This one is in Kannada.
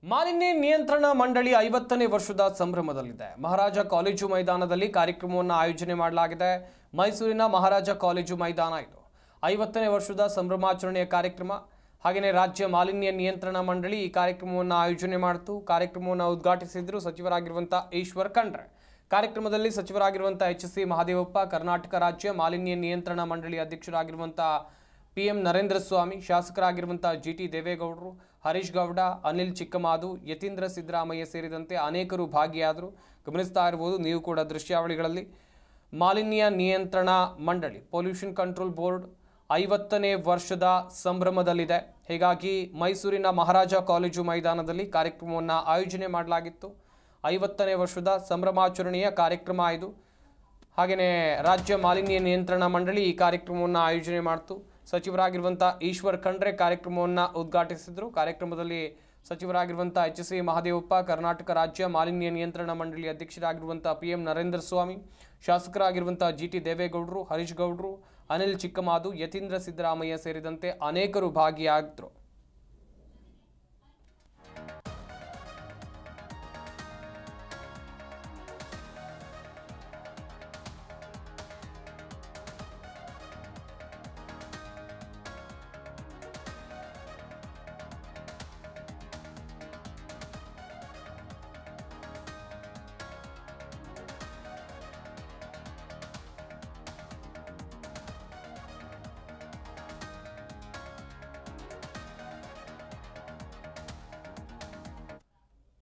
ಮಾಲಿನ್ಯ ನಿಯಂತ್ರಣ ಮಂಡಳಿ 50ನೇ ವರ್ಷದ ಸಂಭ್ರಮದಲ್ಲಿದೆ. ಮಹಾರಾಜ ಕಾಲೇಜು ಮೈದಾನದಲ್ಲಿ ಕಾರ್ಯಕ್ರಮವನ್ನು ಆಯೋಜನೆ ಮಾಡಲಾಗಿದೆ. ಮೈಸೂರಿನ ಮಹಾರಾಜ ಕಾಲೇಜು ಮೈದಾನ ಇದು 50ನೇ ವರ್ಷದ ಸಂಭ್ರಮಾಚರಣೆಯ ಕಾರ್ಯಕ್ರಮ. ಹಾಗೆಯೇ ರಾಜ್ಯ ಮಾಲಿನ್ಯ ನಿಯಂತ್ರಣ ಮಂಡಳಿ ಈ ಕಾರ್ಯಕ್ರಮವನ್ನು ಆಯೋಜನೆ ಮಾಡಿತು. ಕಾರ್ಯಕ್ರಮವನ್ನು ಉದ್ಘಾಟಿಸಿದರು ಸಚಿವರಾಗಿರುವಂತ ಈಶ್ವರ್ ಖಂಡ್ರೆ. ಕಾರ್ಯಕ್ರಮದಲ್ಲಿ ಸಚಿವರಾಗಿರುವಂತ ಎಚ್.ಸಿ. ಮಹದೇವಪ್ಪ, ಕರ್ನಾಟಕ ರಾಜ್ಯ ಮಾಲಿನ್ಯ ನಿಯಂತ್ರಣ ಮಂಡಳಿ ಅಧ್ಯಕ್ಷರಾಗಿರುವಂತ PM ನರೇಂದ್ರ ಸ್ವಾಮಿ, ಶಾಸಕರಾಗಿರುವಂತ GT ದೇವೇಗೌಡರು, ಹರೀಶ್ ಗೌಡ, ಅನಿಲ್ ಚಿಕ್ಕಮಾದು, ಯತೀಂದ್ರ ಸಿದ್ದರಾಮಯ್ಯ ಸೇರಿದಂತೆ ಅನೇಕರು ಭಾಗಿಯಾದರು. ಗಮನಿಸ್ತಾ ಇರಬಹುದು ನೀವು ಕೂಡ ದೃಶ್ಯಾವಳಿಗಳಲ್ಲಿ. ಮಾಲಿನ್ಯ ನಿಯಂತ್ರಣ ಮಂಡಳಿ, ಪೊಲ್ಯೂಷನ್ ಕಂಟ್ರೋಲ್ ಬೋರ್ಡ್ 50ನೇ ವರ್ಷದ ಸಂಭ್ರಮದಲ್ಲಿದೆ. ಹೀಗಾಗಿ ಮೈಸೂರಿನ ಮಹಾರಾಜ ಕಾಲೇಜು ಮೈದಾನದಲ್ಲಿ ಕಾರ್ಯಕ್ರಮವನ್ನು ಆಯೋಜನೆ ಮಾಡಲಾಗಿತ್ತು. 50ನೇ ವರ್ಷದ ಸಂಭ್ರಮಾಚರಣೆಯ ಕಾರ್ಯಕ್ರಮ ಇದು. ಹಾಗೆಯೇ ರಾಜ್ಯ ಮಾಲಿನ್ಯ ನಿಯಂತ್ರಣ ಮಂಡಳಿ ಈ ಕಾರ್ಯಕ್ರಮವನ್ನು ಆಯೋಜನೆ ಮಾಡಿತು. ಸಚಿವರಾಗಿರುವಂಥ ಈಶ್ವರ್ ಖಂಡ್ರೆ ಕಾರ್ಯಕ್ರಮವನ್ನು ಉದ್ಘಾಟಿಸಿದರು. ಕಾರ್ಯಕ್ರಮದಲ್ಲಿ ಸಚಿವರಾಗಿರುವಂಥ ಎಚ್.ಸಿ. ಮಹದೇವಪ್ಪ, ಕರ್ನಾಟಕ ರಾಜ್ಯ ಮಾಲಿನ್ಯ ನಿಯಂತ್ರಣ ಮಂಡಳಿ ಅಧ್ಯಕ್ಷರಾಗಿರುವಂಥ PM ನರೇಂದ್ರ ಸ್ವಾಮಿ, ಶಾಸಕರಾಗಿರುವಂಥ GT ದೇವೇಗೌಡರು, ಹರೀಶ್ ಗೌಡರು, ಅನಿಲ್ ಚಿಕ್ಕಮಾದು, ಯತೀಂದ್ರ ಸಿದ್ದರಾಮಯ್ಯ ಸೇರಿದಂತೆ ಅನೇಕರು ಭಾಗಿಯಾಗಿದ್ದರು.